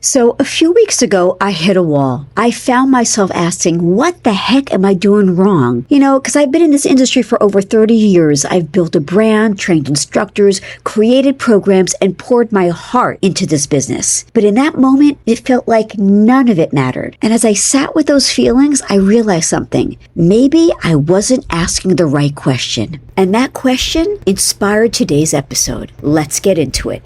So a few weeks ago, I hit a wall. I found myself asking, what the heck am I doing wrong? Because I've been in this industry for over 30 years. I've built a brand, trained instructors, created programs, and poured my heart into this business. But in that moment, it felt like none of it mattered. And as I sat with those feelings, I realized something. Maybe I wasn't asking the right question. And that question inspired today's episode. Let's get into it.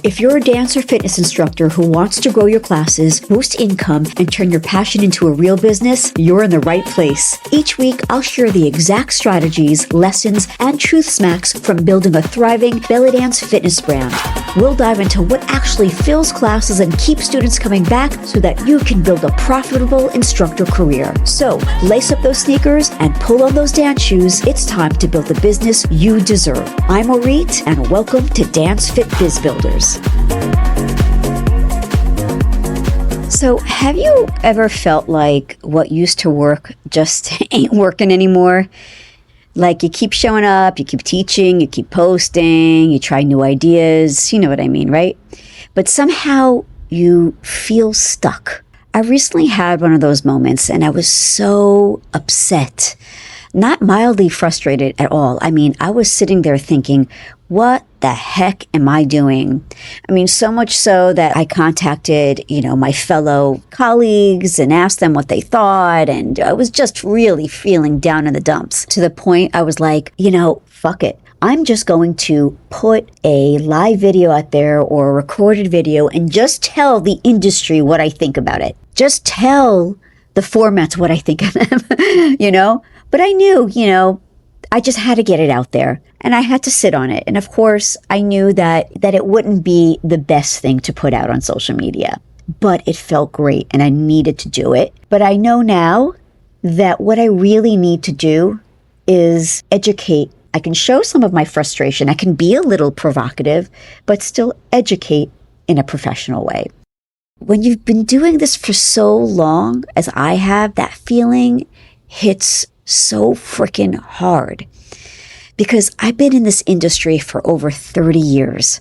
If you're a dance or fitness instructor who wants to grow your classes, boost income, and turn your passion into a real business, you're in the right place. Each week, I'll share the exact strategies, lessons, and truth smacks from building a thriving belly dance fitness brand. We'll dive into what actually fills classes and keeps students coming back so that you can build a profitable instructor career. So, lace up those sneakers and pull on those dance shoes. It's time to build the business you deserve. I'm Orit, and welcome to Dance Fit Biz Builders. So, have you ever felt like what used to work just ain't working anymore? Like you keep showing up, you keep teaching, you keep posting, you try new ideas, you know what I mean, right? But somehow you feel stuck. I recently had one of those moments and I was so upset, not mildly frustrated at all. I mean, I was sitting there thinking, what the heck am I doing? I mean, so much so that I contacted, my fellow colleagues and asked them what they thought. And I was just really feeling down in the dumps to the point I was like, fuck it. I'm just going to put a live video out there or a recorded video and just tell the industry what I think about it. Just tell the formats what I think of them, But I knew, I just had to get it out there and I had to sit on it. And of course, I knew that it wouldn't be the best thing to put out on social media, but it felt great and I needed to do it. But I know now that what I really need to do is educate. I can show some of my frustration. I can be a little provocative, but still educate in a professional way. When you've been doing this for so long as I have, that feeling hits so freaking hard because I've been in this industry for over 30 years.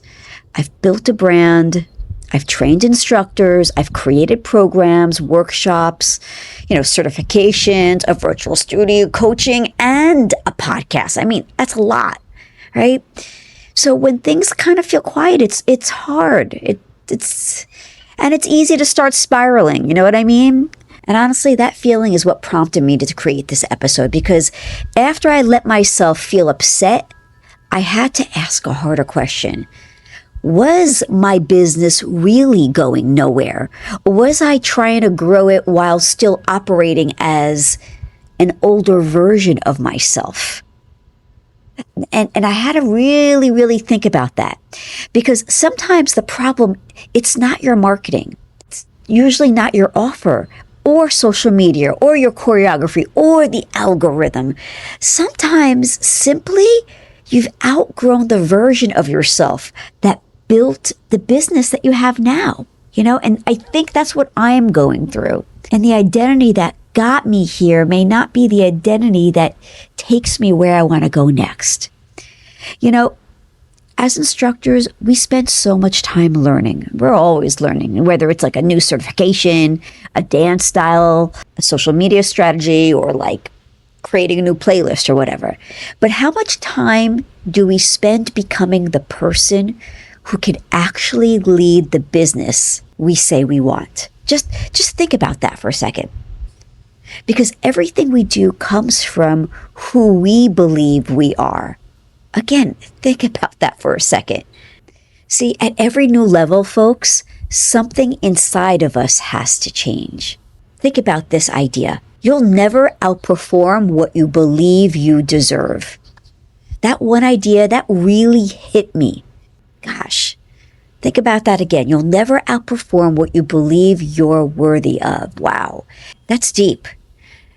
I've built a brand. I've trained instructors. I've created programs, workshops, certifications, a virtual studio, coaching, and a podcast. I mean, that's a lot, right? So when things kind of feel quiet, it's hard. It's easy to start spiraling. You know what I mean? And honestly, that feeling is what prompted me to create this episode because after I let myself feel upset, I had to ask a harder question. Was my business really going nowhere? Or was I trying to grow it while still operating as an older version of myself? And I had to really, really think about that because sometimes the problem, it's not your marketing. It's usually not your offer or social media, or your choreography, or the algorithm. Sometimes simply you've outgrown the version of yourself that built the business that you have now, and I think that's what I'm going through. And the identity that got me here may not be the identity that takes me where I want to go next. As instructors, we spend so much time learning. We're always learning, whether it's like a new certification, a dance style, a social media strategy, or like creating a new playlist or whatever. But how much time do we spend becoming the person who can actually lead the business we say we want? Just think about that for a second. Because everything we do comes from who we believe we are. Again, think about that for a second. See, at every new level, folks, something inside of us has to change. Think about this idea. You'll never outperform what you believe you deserve. That one idea, that really hit me. Gosh, think about that again. You'll never outperform what you believe you're worthy of. Wow, that's deep.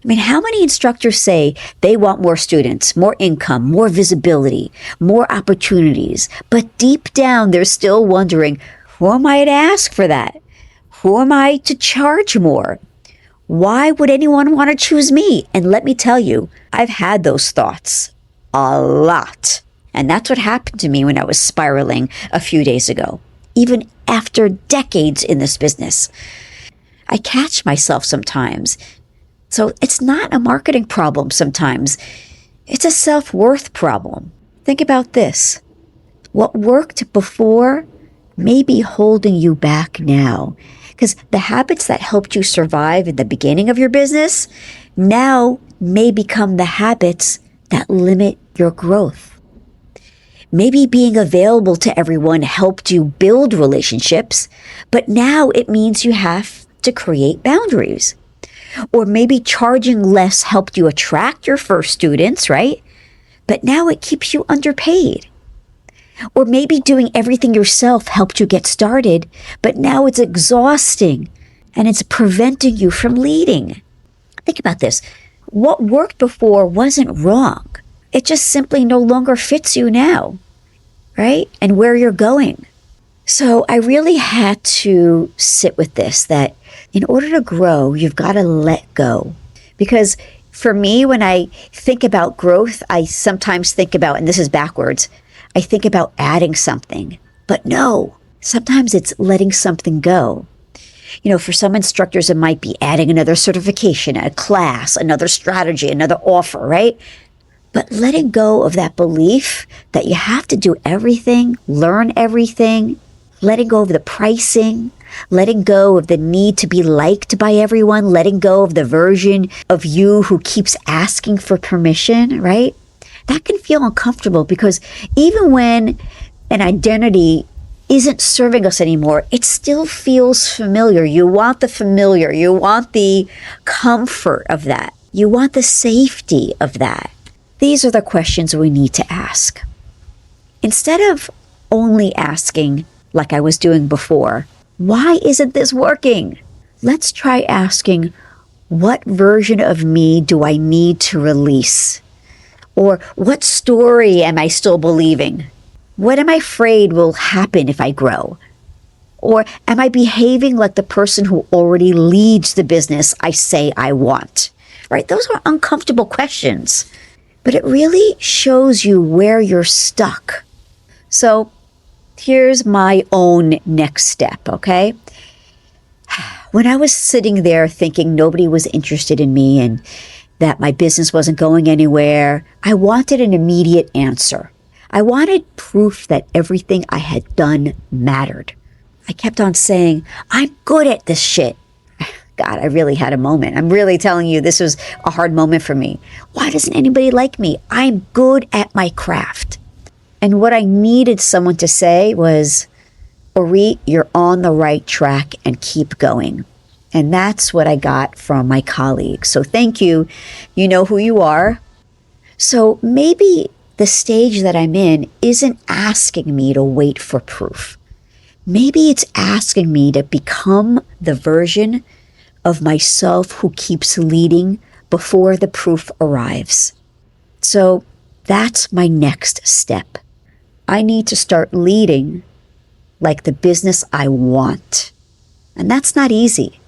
I mean, how many instructors say they want more students, more income, more visibility, more opportunities, but deep down they're still wondering, who am I to ask for that? Who am I to charge more? Why would anyone want to choose me? And let me tell you, I've had those thoughts a lot. And that's what happened to me when I was spiraling a few days ago. even after decades in this business. I catch myself sometimes. So it's not a marketing problem sometimes. It's a self-worth problem. Think about this. What worked before may be holding you back now. Because the habits that helped you survive in the beginning of your business now may become the habits that limit your growth. Maybe being available to everyone helped you build relationships, but now it means you have to create boundaries. Or maybe charging less helped you attract your first students, right? But now it keeps you underpaid. Or maybe doing everything yourself helped you get started, but now it's exhausting and it's preventing you from leading. Think about this. What worked before wasn't wrong. It just simply no longer fits you now, right? And where you're going. So I really had to sit with this, that in order to grow, you've got to let go. Because for me, when I think about growth, I sometimes think about, and this is backwards, I think about adding something. But no, sometimes it's letting something go. You know, for some instructors, it might be adding another certification, a class, another strategy, another offer, right? But letting go of that belief that you have to do everything, learn everything, letting go of the pricing, letting go of the need to be liked by everyone, letting go of the version of you who keeps asking for permission, right? That can feel uncomfortable because even when an identity isn't serving us anymore, it still feels familiar. You want the familiar. You want the comfort of that. You want the safety of that. These are the questions we need to ask. Instead of only asking, like I was doing before, why isn't this working? Let's try asking, what version of me do I need to release? Or what story am I still believing? What am I afraid will happen if I grow? Or am I behaving like the person who already leads the business I say I want? Right? Those are uncomfortable questions, but it really shows you where you're stuck. So here's my own next step, okay? When I was sitting there thinking nobody was interested in me and that my business wasn't going anywhere, I wanted an immediate answer. I wanted proof that everything I had done mattered. I kept on saying, I'm good at this shit. God, I really had a moment. I'm really telling you, this was a hard moment for me. Why doesn't anybody like me? I'm good at my craft. And what I needed someone to say was, Orit, you're on the right track and keep going. And that's what I got from my colleagues. So thank you. You know who you are. So maybe the stage that I'm in isn't asking me to wait for proof. Maybe it's asking me to become the version of myself who keeps leading before the proof arrives. So that's my next step. I need to start leading like the business I want. And that's not easy.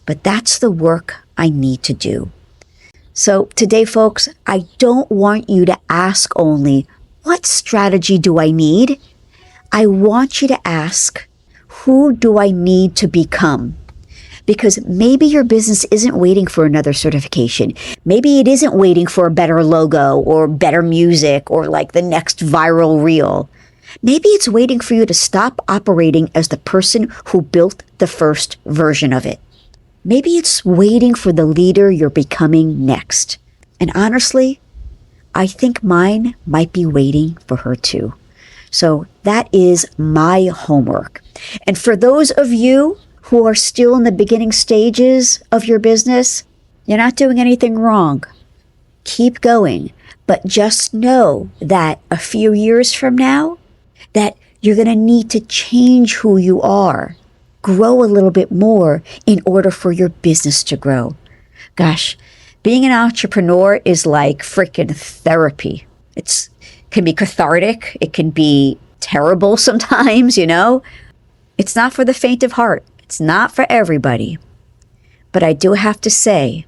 But that's the work I need to do. So today, folks, I don't want you to ask only, what strategy do I need? I want you to ask, who do I need to become? Because maybe your business isn't waiting for another certification. Maybe it isn't waiting for a better logo or better music or like the next viral reel. Maybe it's waiting for you to stop operating as the person who built the first version of it. Maybe it's waiting for the leader you're becoming next. And honestly, I think mine might be waiting for her too. So that is my homework. And for those of you who are still in the beginning stages of your business, you're not doing anything wrong. Keep going. But just know that a few years from now, that you're going to need to change who you are. Grow a little bit more in order for your business to grow. Gosh, being an entrepreneur is like freaking therapy. It can be cathartic. It can be terrible sometimes, you know. It's not for the faint of heart. It's not for everybody. But I do have to say,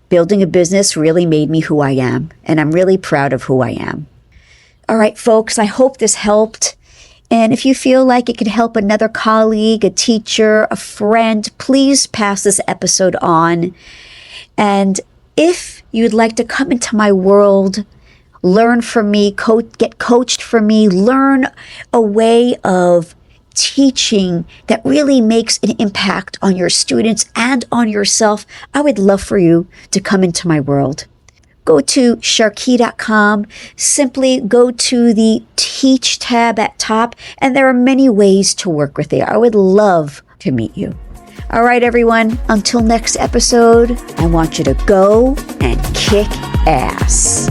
building a business really made me who I am. And I'm really proud of who I am. All right, folks, I hope this helped. And if you feel like it could help another colleague, a teacher, a friend, please pass this episode on. And if you'd like to come into my world, learn from me, get coached from me, learn a way of teaching that really makes an impact on your students and on yourself, I would love for you to come into my world. Go to sharkey.com, simply go to the Teach tab at top, and there are many ways to work with there. I would love to meet you. All right, everyone, until next episode, I want you to go and kick ass.